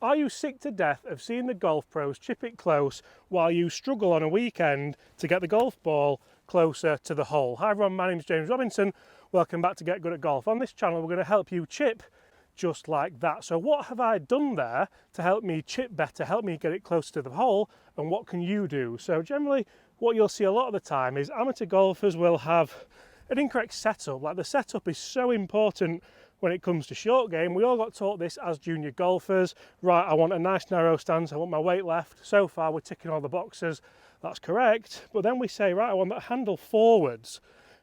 Are you sick to death of seeing the golf pros chip it close while you struggle on a weekend to get the golf ball closer to the hole? Hi everyone, my name is James Robinson. Welcome back to Get Good at Golf. On this channel we're going to help you chip just like that. So what have I done there to help me chip better, help me get it closer to the hole, and what can you do? So generally what you'll see a lot of the time is amateur golfers will have an incorrect setup. Like the setup is so important when it comes to short game. We all got taught this as junior golfers. Right, I want a nice narrow stance, I want my weight left. So far we're ticking all the boxes, that's correct. But then we say, right, I want that handle forwards.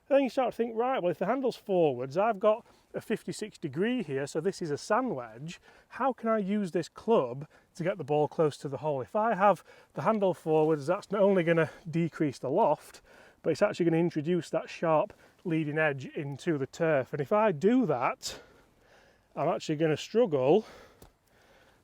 And then you start to think, right, well if the handle's forwards, I've got a 56 degree here, so this is a sand wedge. How can I use this club to get the ball close to the hole? If I have the handle forwards, that's not only going to decrease the loft, but it's actually going to introduce that sharp leading edge into the turf. And if I do that, I'm actually going to struggle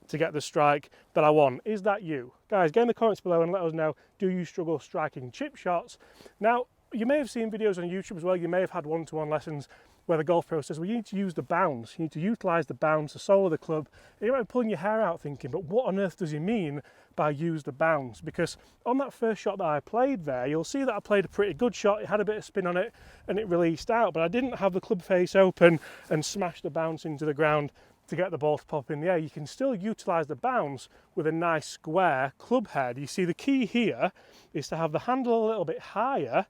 to get the strike that I want. Is that you? Guys, get in the comments below and let us know, do you struggle striking chip shots? Now, you may have seen videos on YouTube as well, you may have had one-to-one lessons where the golf pro says, well, you need to use the bounce, you need to utilise the bounce, the sole of the club. And you might be pulling your hair out thinking, but what on earth does he mean by use the bounce? Because on that first shot that I played there, you'll see that I played a pretty good shot, it had a bit of spin on it and it released out, but I didn't have the club face open and smash the bounce into the ground to get the ball to pop in the air. You can still utilise the bounce with a nice square club head. You see the key here is to have the handle a little bit higher,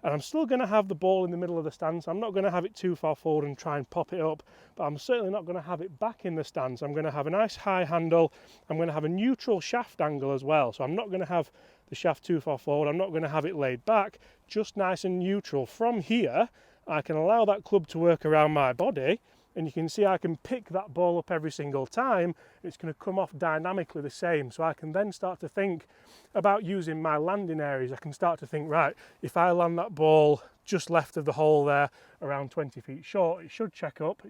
and I'm still going to have the ball in the middle of the stance. I'm not going to have it too far forward and try and pop it up, but I'm certainly not going to have it back in the stance. I'm going to have a nice high handle. I'm going to have a neutral shaft angle as well. So I'm not going to have the shaft too far forward. I'm not going to have it laid back, just nice and neutral. From here, I can allow that club to work around my body, and you can see I can pick that ball up every single time. It's going to come off dynamically the same. So I can then start to think about using my landing areas. I can start to think, right, if I land that ball just left of the hole there, around 20 feet short, it should check up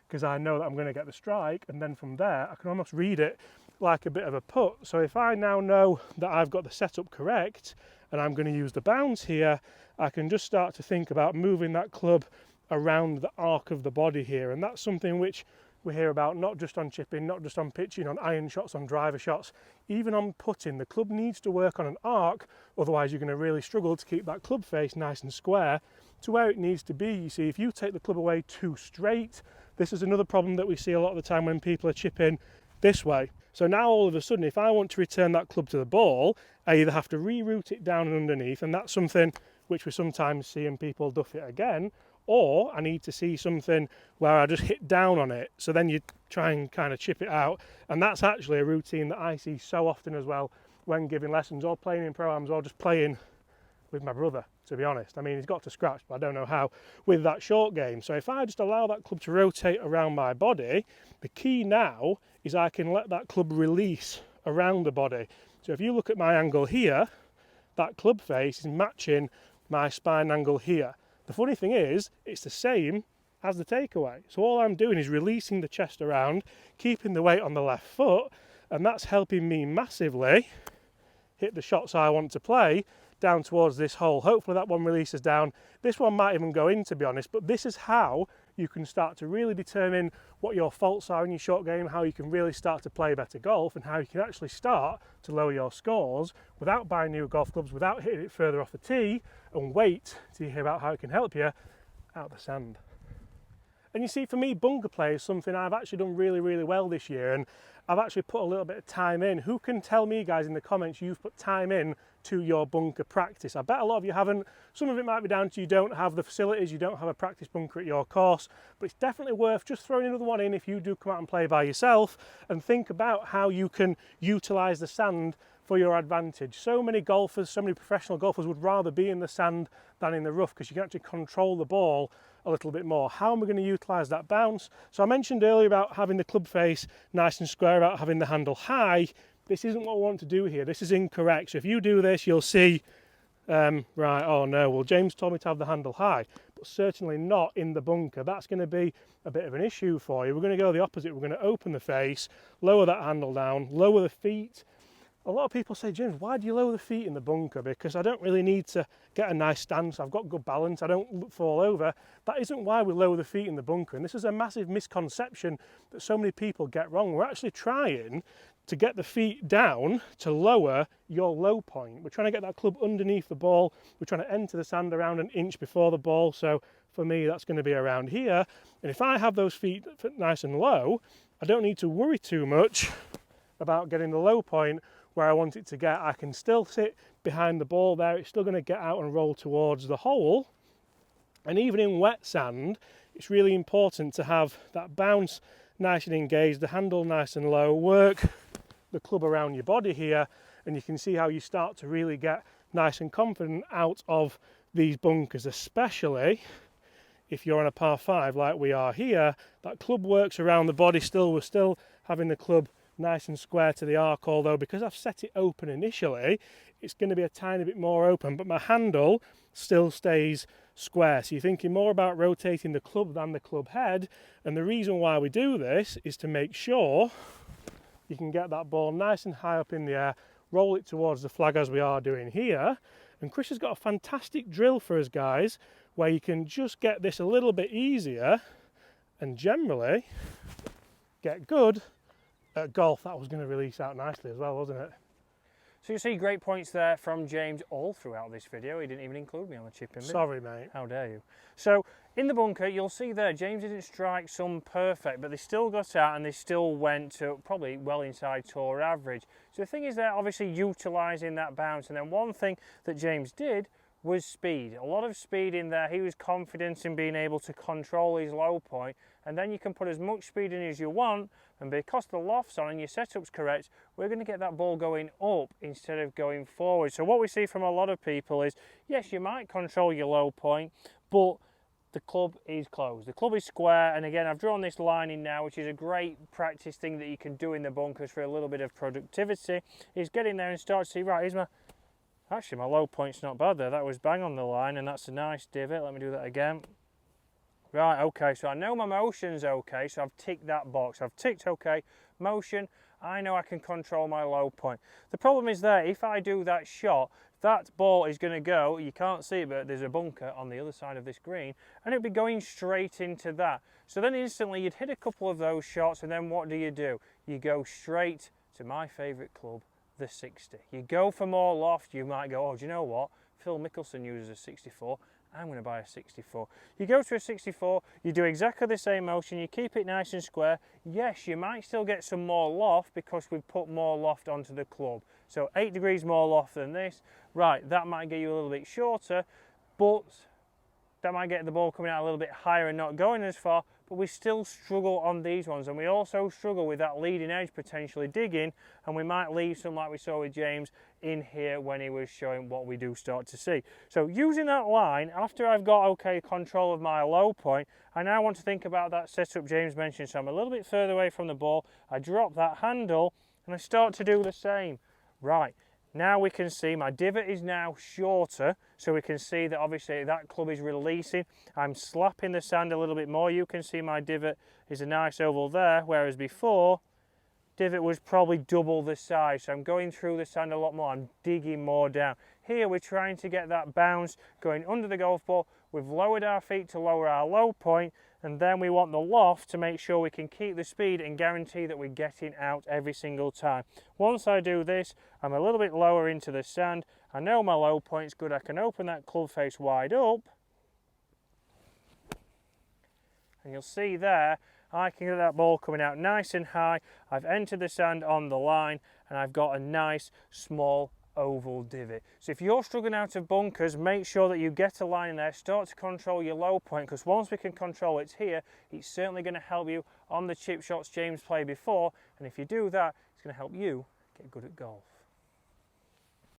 because I know that I'm going to get the strike, and then from there I can almost read it like a bit of a putt. So if I now know that I've got the setup correct and I'm going to use the bounce here, I can just start to think about moving that club around the arc of the body here, and that's something which we hear about not just on chipping, not just on pitching, on iron shots, on driver shots, even on putting. The club needs to work on an arc, otherwise you're going to really struggle to keep that club face nice and square to where it needs to be. You see, if you take the club away too straight, this is another problem that we see a lot of the time when people are chipping this way. So now all of a sudden, if I want to return that club to the ball, I either have to reroute it down and underneath, and that's something which we sometimes see and people duff it again, or I need to see something where I just hit down on it. So then you try and kind of chip it out. And that's actually a routine that I see so often as well when giving lessons or playing in pro-ams or just playing with my brother, to be honest. I mean, he's got to scratch, but I don't know how with that short game. So if I just allow that club to rotate around my body, the key now is I can let that club release around the body. So if you look at my angle here, that club face is matching my spine angle here. The funny thing is, it's the same as the takeaway. So all I'm doing is releasing the chest around, keeping the weight on the left foot, and that's helping me massively hit the shots I want to play down towards this hole. Hopefully that one releases down. This one might even go in, to be honest, but this is how you can start to really determine what your faults are in your short game, how you can really start to play better golf, and how you can actually start to lower your scores without buying new golf clubs, without hitting it further off the tee, and wait till you hear about how it can help you out the sand. And you see, for me, bunker play is something I've actually done really, really well this year, and I've actually put a little bit of time in. Who can tell me, guys, in the comments, you've put time in to your bunker practice? I bet a lot of you haven't. Some of it might be down to you don't have the facilities, you don't have a practice bunker at your course, but it's definitely worth just throwing another one in if you do come out and play by yourself, and think about how you can utilise the sand for your advantage. So many golfers, so many professional golfers would rather be in the sand than in the rough because you can actually control the ball a little bit more. How am I going to utilise that bounce? So I mentioned earlier about having the club face nice and square, about having the handle high. This isn't what we want to do here. This is incorrect. So if you do this, you'll see, right, oh no, well James told me to have the handle high, but certainly not in the bunker. That's going to be a bit of an issue for you. We're going to go the opposite. We're going to open the face, lower that handle down, lower the feet, A lot of people say, James, why do you lower the feet in the bunker? Because I don't really need to get a nice stance. I've got good balance. I don't fall over. That isn't why we lower the feet in the bunker. And this is a massive misconception that so many people get wrong. We're actually trying to get the feet down to lower your low point. We're trying to get that club underneath the ball. We're trying to enter the sand around an inch before the ball. So for me, that's going to be around here. And if I have those feet nice and low, I don't need to worry too much about getting the low point where I want it to get. I can still sit behind the ball there. It's still going to get out and roll towards the hole. And even in wet sand, it's really important to have that bounce nice and engaged, the handle nice and low, work the club around your body here, and you can see how you start to really get nice and confident out of these bunkers, especially if you're on a par 5 like we are here. That club works around the body still. We're still having the club nice and square to the arc, although because I've set it open initially, it's going to be a tiny bit more open, but my handle still stays square. So you're thinking more about rotating the club than the club head, and the reason why we do this is to make sure you can get that ball nice and high up in the air, roll it towards the flag as we are doing here. And Chris has got a fantastic drill for us guys where you can just get this a little bit easier and generally get good at golf. That was going to release out nicely as well, wasn't it? So you see great points there from James all throughout this video. He didn't even include me on the chipping bit. Sorry, mate. How dare you. So in the bunker, you'll see there, James didn't strike some perfect, but they still got out and they still went to probably well inside tour average. So the thing is they're obviously utilising that bounce. And then one thing that James did was speed. A lot of speed in there. He was confident in being able to control his low point, and then you can put as much speed in as you want, and because the loft's on and your setup's correct, we're going to get that ball going up instead of going forward. So what we see from a lot of people is, yes, you might control your low point, but the club is closed. The club is square, and again, I've drawn this line in now, which is a great practice thing that you can do in the bunkers for a little bit of productivity, is get in there and start to see, right, here's my... Actually, my low point's not bad there. That was bang on the line, and that's a nice divot. Let me do that again. Right, okay, so I know my motion's okay, so I've ticked that box. I've ticked okay, motion, I know I can control my low point. The problem is there, if I do that shot, that ball is going to go, you can't see it, but there's a bunker on the other side of this green, and it'll be going straight into that. So then instantly you'd hit a couple of those shots, and then what do? You go straight to my favourite club, the 60. You go for more loft, you might go, oh, do you know what? Phil Mickelson uses a 64. I'm going to buy a 64. You go to a 64, you do exactly the same motion, you keep it nice and square. Yes, you might still get some more loft because we've put more loft onto the club. So 8 degrees more loft than this. Right, that might get you a little bit shorter, but that might get the ball coming out a little bit higher and not going as far, but we still struggle on these ones, and we also struggle with that leading edge potentially digging, and we might leave some like we saw with James in here when he was showing what we do start to see. So using that line, after I've got okay control of my low point, I now want to think about that setup James mentioned. So I'm a little bit further away from the ball, I drop that handle and I start to do the same. Right, now we can see my divot is now shorter, so we can see that obviously that club is releasing. I'm slapping the sand a little bit more. You can see my divot is a nice oval there, whereas before, divot was probably double the size. So I'm going through the sand a lot more, I'm digging more down. Here we're trying to get that bounce going under the golf ball. We've lowered our feet to lower our low point, and then we want the loft to make sure we can keep the speed and guarantee that we're getting out every single time. Once I do this, I'm a little bit lower into the sand. I know my low point's good. I can open that club face wide up. And you'll see there, I can get that ball coming out nice and high. I've entered the sand on the line, and I've got a nice small oval divot. So if you're struggling out of bunkers, make sure that you get a line in there, start to control your low point, because once we can control it here, it's certainly going to help you on the chip shots James played before, and if you do that, it's going to help you get good at golf.